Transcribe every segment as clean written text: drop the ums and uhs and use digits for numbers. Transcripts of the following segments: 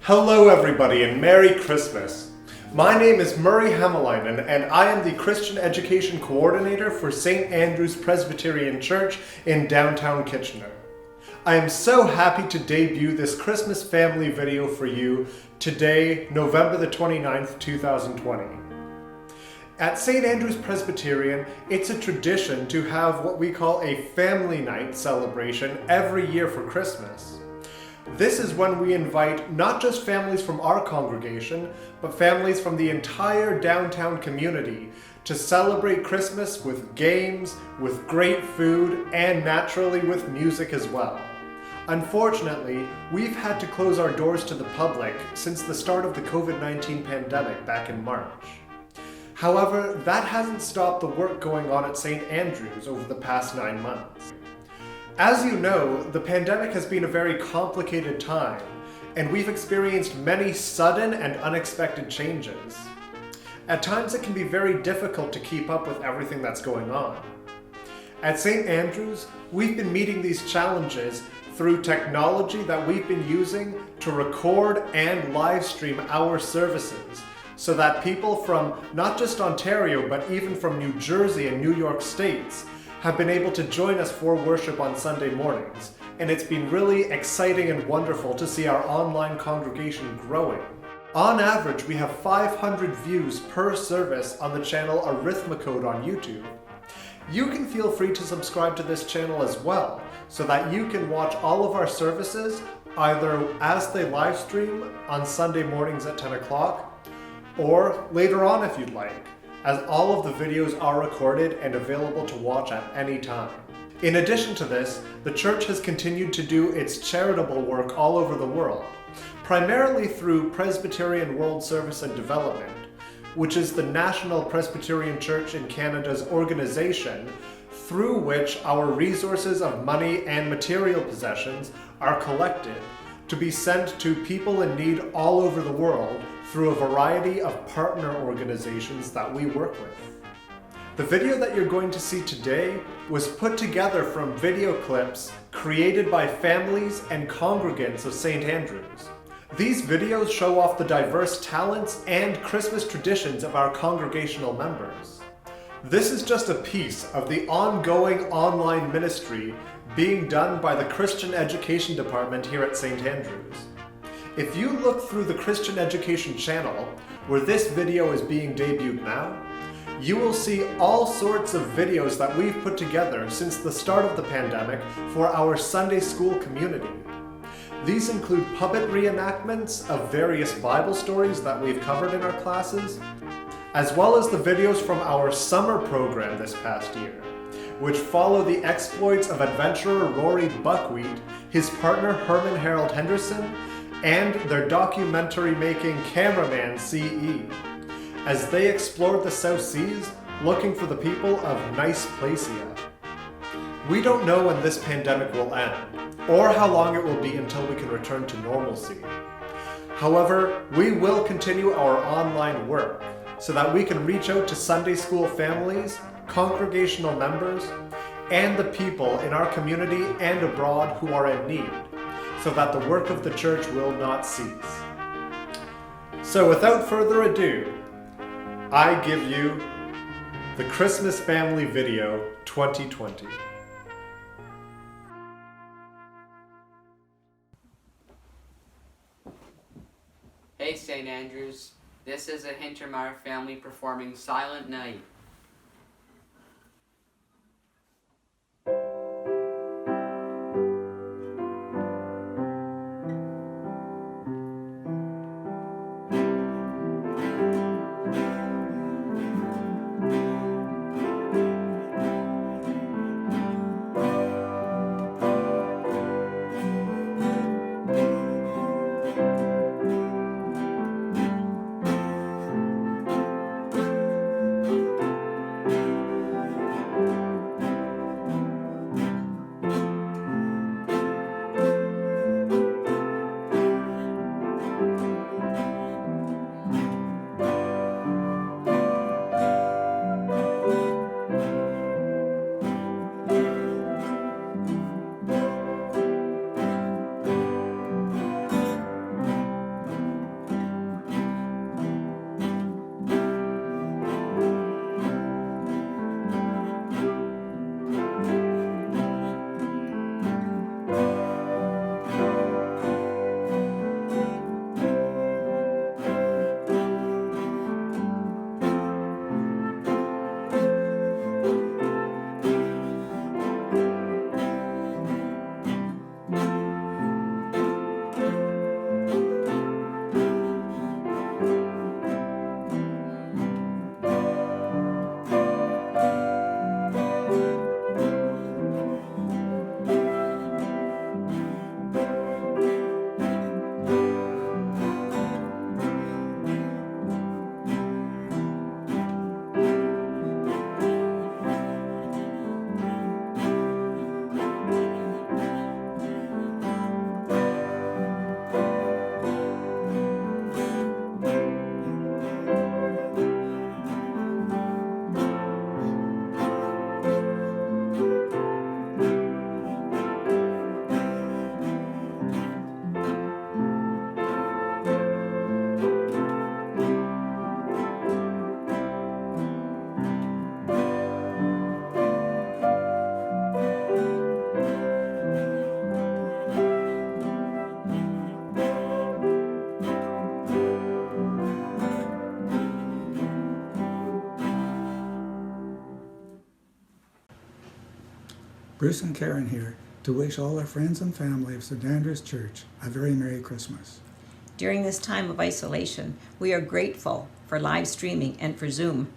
Hello everybody and Merry Christmas. My name is Murray Hemelainen and I am the Christian Education Coordinator for St. Andrew's Presbyterian Church in downtown Kitchener. I am so happy to debut this Christmas family video for you today, November the 29th, 2020. At St. Andrew's Presbyterian, it's a tradition to have what we call a family night celebration every year for Christmas. This is when we invite not just families from our congregation, but families from the entire downtown community to celebrate Christmas with games, with great food, and naturally with music as well. Unfortunately, we've had to close our doors to the public since the start of the COVID-19 pandemic back in March. However, that hasn't stopped the work going on at St. Andrew's over the past 9 months. As you know, the pandemic has been a very complicated time, and we've experienced many sudden and unexpected changes. At times it can be very difficult to keep up with everything that's going on. At St. Andrew's, we've been meeting these challenges through technology that we've been using to record and live stream our services, so that people from not just Ontario, but even from New Jersey and New York states have been able to join us for worship on Sunday mornings, and it's been really exciting and wonderful to see our online congregation growing. On average, we have 500 views per service on the channel Arithmocode on YouTube. You can feel free to subscribe to this channel as well, so that you can watch all of our services either as they live stream on Sunday mornings at 10 o'clock, or later on if you'd like, as all of the videos are recorded and available to watch at any time. In addition to this, the church has continued to do its charitable work all over the world, primarily through Presbyterian World Service and Development, which is the National Presbyterian Church in Canada's organization through which our resources of money and material possessions are collected to be sent to people in need all over the world through a variety of partner organizations that we work with. The video that you're going to see today was put together from video clips created by families and congregants of St. Andrew's. These videos show off the diverse talents and Christmas traditions of our congregational members. This is just a piece of the ongoing online ministry being done by the Christian Education Department here at St. Andrew's. If you look through the Christian Education channel, where this video is being debuted now, you will see all sorts of videos that we've put together since the start of the pandemic for our Sunday school community. These include puppet reenactments of various Bible stories that we've covered in our classes, as well as the videos from our summer program this past year, which follow the exploits of adventurer Rory Buckwheat, his partner Herman Harold Henderson, and their documentary-making cameraman CE, as they explored the South Seas looking for the people of Nice Placia. We don't know when this pandemic will end, or how long it will be until we can return to normalcy. However, we will continue our online work so that we can reach out to Sunday school families, congregational members, and the people in our community and abroad who are in need, so that the work of the church will not cease. So without further ado, I give you the Christmas Family Video 2020. Hey St. Andrews, this is a Hintermeyer family performing Silent Night. Bruce and Karen here to wish all our friends and family of St. Andrew's Church a very Merry Christmas. During this time of isolation, we are grateful for live streaming and for Zoom.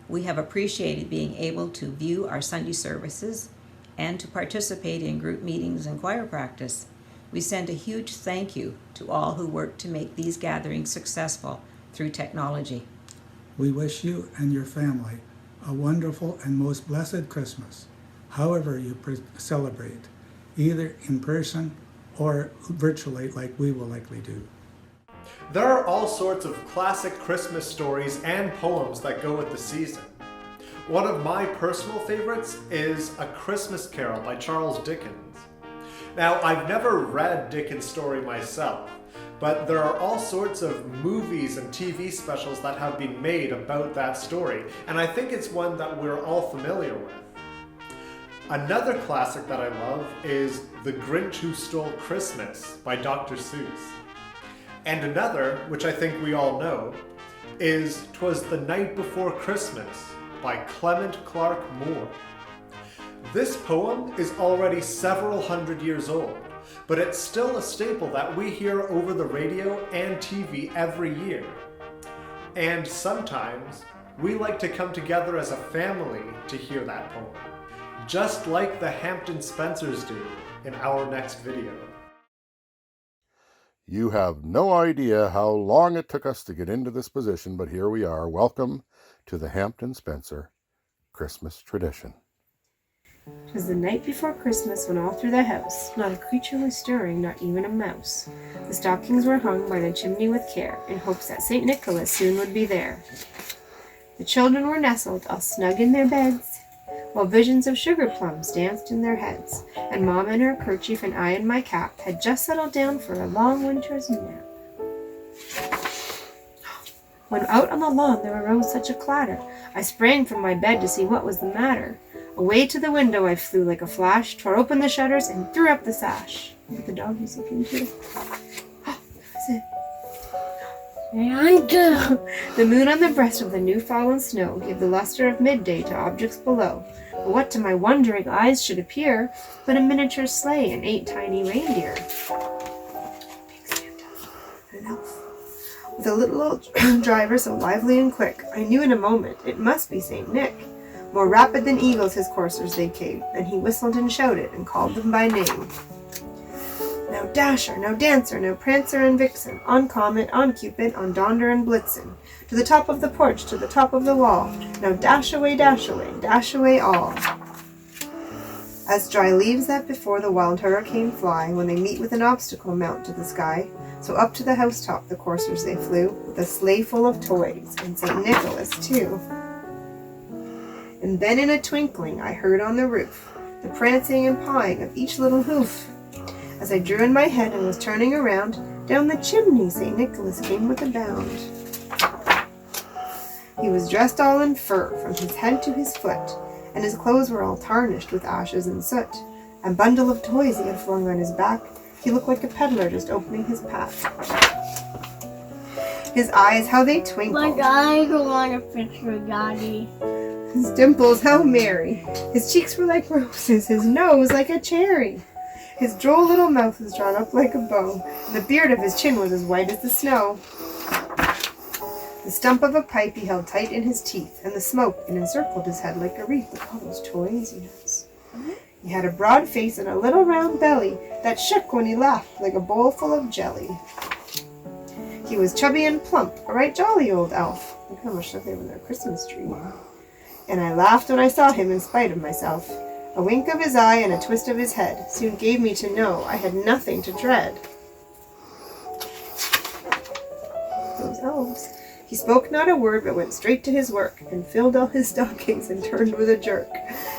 We have appreciated being able to view our Sunday services and to participate in group meetings and choir practice. We send a huge thank you to all who work to make these gatherings successful through technology. We wish you and your family a wonderful and most blessed Christmas, however you celebrate, either in person or virtually like we will likely do. There are all sorts of classic Christmas stories and poems that go with the season. One of my personal favorites is A Christmas Carol by Charles Dickens. Now, I've never read Dickens' story myself, but there are all sorts of movies and TV specials that have been made about that story, and I think it's one that we're all familiar with. Another classic that I love is The Grinch Who Stole Christmas by Dr. Seuss. And another, which I think we all know, is 'Twas the Night Before Christmas by Clement Clarke Moore. This poem is already several hundred years old, but it's still a staple that we hear over the radio and TV every year. And sometimes we like to come together as a family to hear that poem, just like the Hampton Spencers do in our next video. You have no idea how long it took us to get into this position, but here we are. Welcome to the Hampton Spencer Christmas tradition. 'Twas the night before Christmas when all through the house not a creature was stirring, not even a mouse. The stockings were hung by the chimney with care, in hopes that St. Nicholas soon would be there. The children were nestled all snug in their beds, while visions of sugar plums danced in their heads, and Mom in her kerchief and I in my cap had just settled down for a long winter's nap. When out on the lawn there arose such a clatter, I sprang from my bed to see what was the matter. Away to the window I flew like a flash, tore open the shutters and threw up the sash. Look at the dog he's looking too. That's it. The moon on the breast of the new fallen snow gave the luster of midday to objects below, but what to my wondering eyes should appear but a miniature sleigh and 8 tiny reindeer. Big Santa, an elf. With a little old driver so lively and quick, I knew in a moment it must be St. Nick. More rapid than eagles his coursers they came, and he whistled and shouted and called them by name. Now Dasher, now Dancer, now Prancer and Vixen, on Comet, on Cupid, on Donder and Blitzen, to the top of the porch, to the top of the wall, now dash away all. As dry leaves that before the wild hurricane fly, when they meet with an obstacle mount to the sky, so up to the housetop the coursers they flew, with a sleigh full of toys, and St. Nicholas too. And then in a twinkling I heard on the roof the prancing and pawing of each little hoof. As I drew in my head and was turning around, down the chimney St. Nicholas came with a bound. He was dressed all in fur from his head to his foot, and his clothes were all tarnished with ashes and soot. A bundle of toys he had flung on his back, he looked like a peddler just opening his pack. His eyes, how they twinkled. But I don't want a picture, Daddy. His dimples, how merry. His cheeks were like roses, his nose like a cherry. His droll little mouth was drawn up like a bow, and the beard of his chin was as white as the snow. The stump of a pipe he held tight in his teeth, and the smoke encircled his head like a wreath. Look at all those toys he has. He had a broad face and a little round belly that shook when he laughed like a bowl full of jelly. He was chubby and plump, a right jolly old elf. Look how much stuff they have in their Christmas tree. And I laughed when I saw him in spite of myself. A wink of his eye and a twist of his head soon gave me to know I had nothing to dread. Those elves. He spoke not a word, but went straight to his work, and filled all his stockings and turned with a jerk.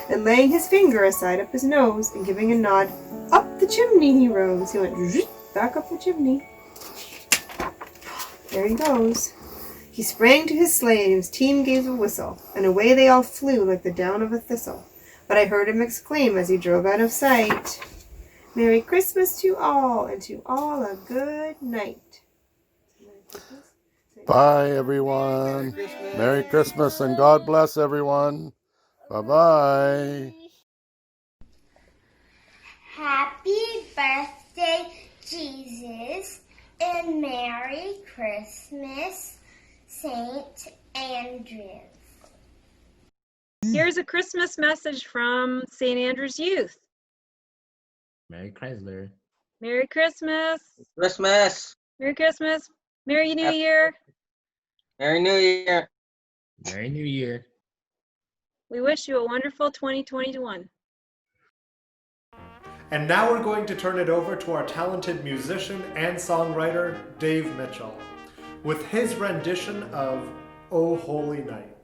And laying his finger aside up his nose, and giving a nod, up the chimney he rose. He went back up the chimney. There he goes. He sprang to his sleigh, and his team gave a whistle, and away they all flew like the down of a thistle. But I heard him exclaim as he drove out of sight, Merry Christmas to all, and to all a good night. Bye, everyone. Merry Christmas and God bless everyone. Bye-bye. here's a Christmas message from St. Andrew's Youth. Merry Chrysler. Merry Christmas. Christmas. Merry Christmas. Merry New Happy- Year. Merry New Year. Merry New Year. We wish you a wonderful 2021. And now we're going to turn it over to our talented musician and songwriter, Dave Mitchell, with his rendition of O Holy Night.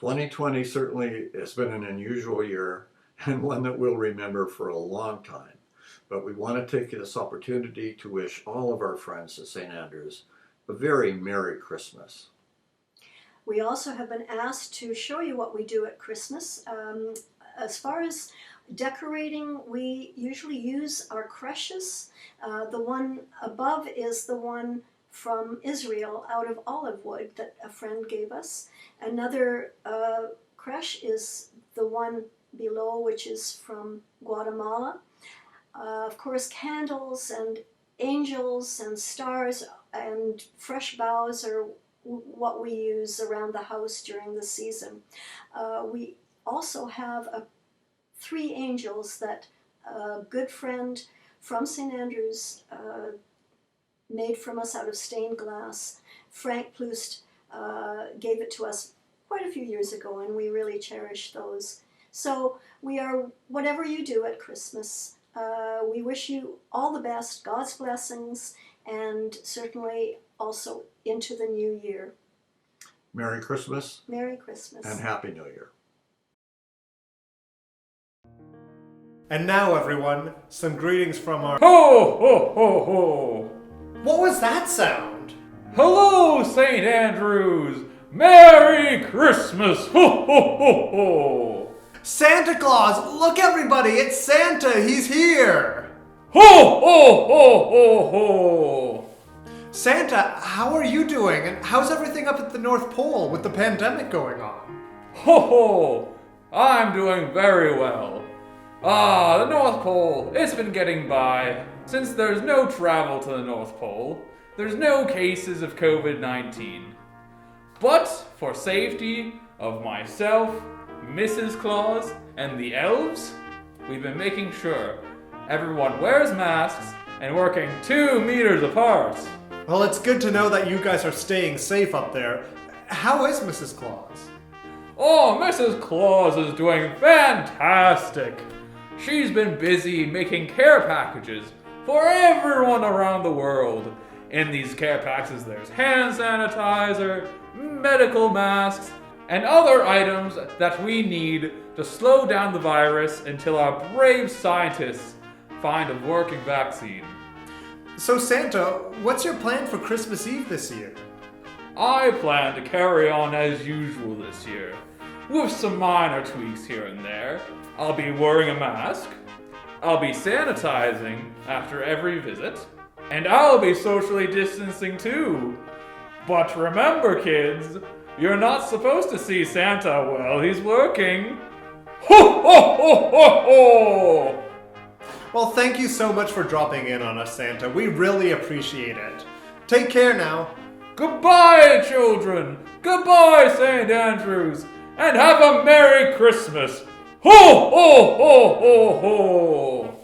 2020 certainly has been an unusual year and one that we'll remember for a long time. But we want to take this opportunity to wish all of our friends at St. Andrews a very Merry Christmas. We also have been asked to show you what we do at Christmas. As far as decorating, we usually use our creches. The one above is the one from Israel out of olive wood that a friend gave us. Another creche is the one below, which is from Guatemala. Of course, candles and angels and stars and fresh boughs are what we use around the house during the season. We also have 3 angels that a good friend from St. Andrews made from us out of stained glass. Frank Plust gave it to us quite a few years ago, and we really cherish those. So we are, whatever you do at Christmas, we wish you all the best, God's blessings, and certainly also into the new year. Merry Christmas. Merry Christmas. And Happy New Year. And now, everyone, some greetings from our... Ho, ho, ho, ho! What was that sound? Hello, St. Andrews! Merry Christmas! Ho, ho, ho, ho! Santa Claus! Look, everybody! It's Santa! He's here! Ho, ho, ho, ho, ho! Santa, how are you doing? And how's everything up at the North Pole with the pandemic going on? Ho, ho! I'm doing very well. The North Pole, it's been getting by. Since there's no travel to the North Pole, there's no cases of COVID-19. But for safety of myself, Mrs. Claus, and the elves, we've been making sure everyone wears masks and working 2 meters apart. Well, it's good to know that you guys are staying safe up there. How is Mrs. Claus? Oh, Mrs. Claus is doing fantastic. She's been busy making care packages for everyone around the world. In these care packages, there's hand sanitizer, medical masks, and other items that we need to slow down the virus until our brave scientists find a working vaccine. So Santa, what's your plan for Christmas Eve this year? I plan to carry on as usual this year, with some minor tweaks here and there. I'll be wearing a mask, I'll be sanitizing after every visit, and I'll be socially distancing too. But remember, kids, you're not supposed to see Santa while he's working. Ho, ho, ho, ho, ho! Well, thank you so much for dropping in on us, Santa. We really appreciate it. Take care now. Goodbye, children. Goodbye, St. Andrews. And have a Merry Christmas. Ho, ho, ho, ho, ho.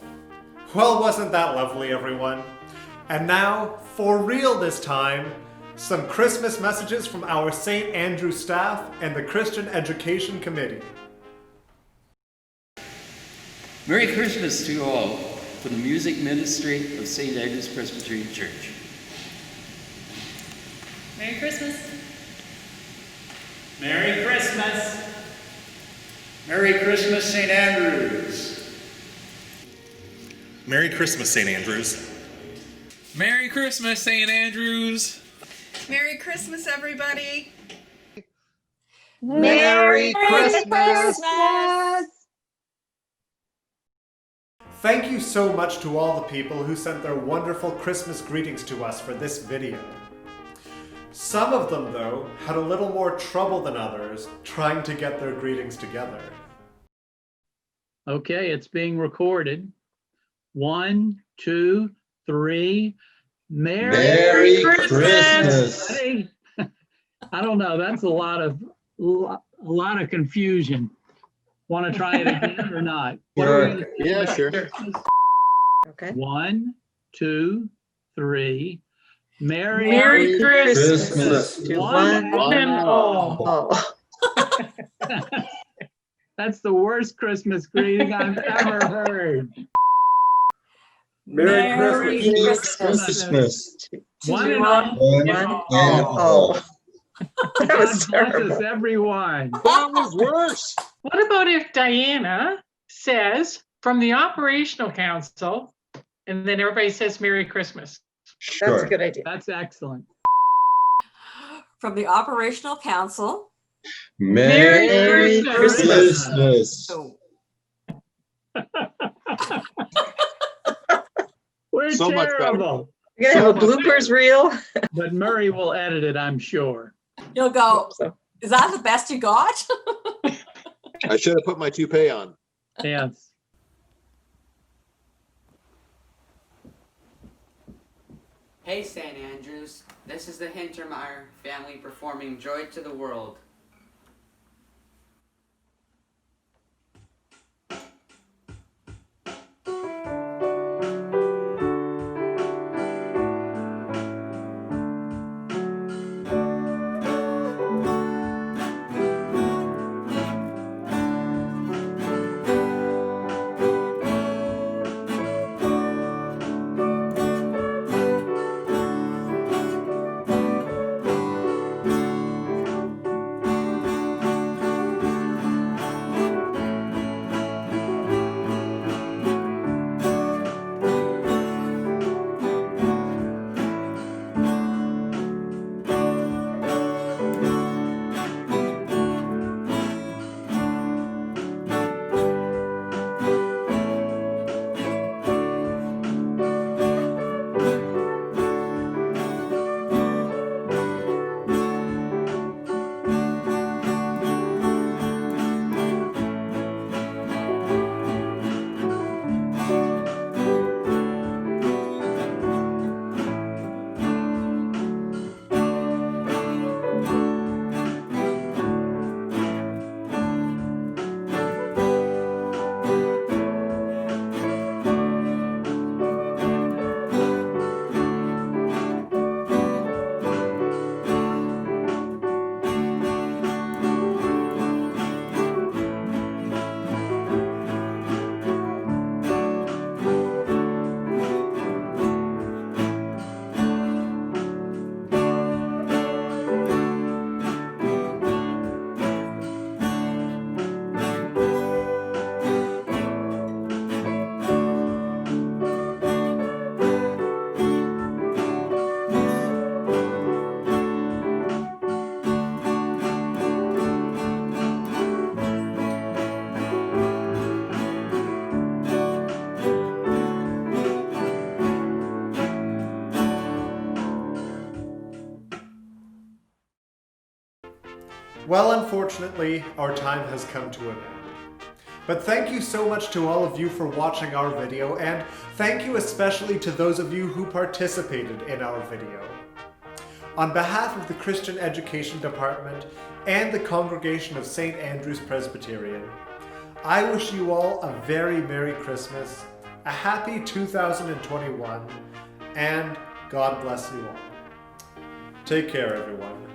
Well, wasn't that lovely, everyone? And now, for real this time, some Christmas messages from our St. Andrew staff and the Christian Education Committee. Merry Christmas to you all from the music ministry of St. Andrew's Presbyterian Church. Merry Christmas. Merry Christmas. Merry Christmas, St. Andrews. Merry Christmas, St. Andrews. Merry Christmas, St. Andrews. Merry Christmas, everybody. Merry Christmas. Thank you so much to all the people who sent their wonderful Christmas greetings to us for this video. Some of them, though, had a little more trouble than others trying to get their greetings together. Okay, it's being recorded. 1, 2, 3. Merry Christmas. Hey, I don't know. That's a lot of confusion. Want to try it again or not? Sure. Yeah, sure. Okay. 1, 2, 3. Merry Christmas to one and all. That's the worst Christmas greeting I've ever heard. Merry Christmas. One and One and all. God bless us, everyone. That was worse. What about if Diana says from the operational council, and then everybody says Merry Christmas? Sure. That's a good idea. That's excellent. From the operational council. Merry Christmas. Oh, We're So much better. terrible. you're gonna have a bloopers reel. But Murray will edit it, I'm sure. You'll go, is that the best you got? I should have put my toupee on. Yes. Hey St. Andrews, this is the Hintermeyer family performing Joy to the World. Well, unfortunately, our time has come to an end. But thank you so much to all of you for watching our video, and thank you especially to those of you who participated in our video. On behalf of the Christian Education Department and the congregation of St. Andrew's Presbyterian, I wish you all a very Merry Christmas, a happy 2021, and God bless you all. Take care, everyone.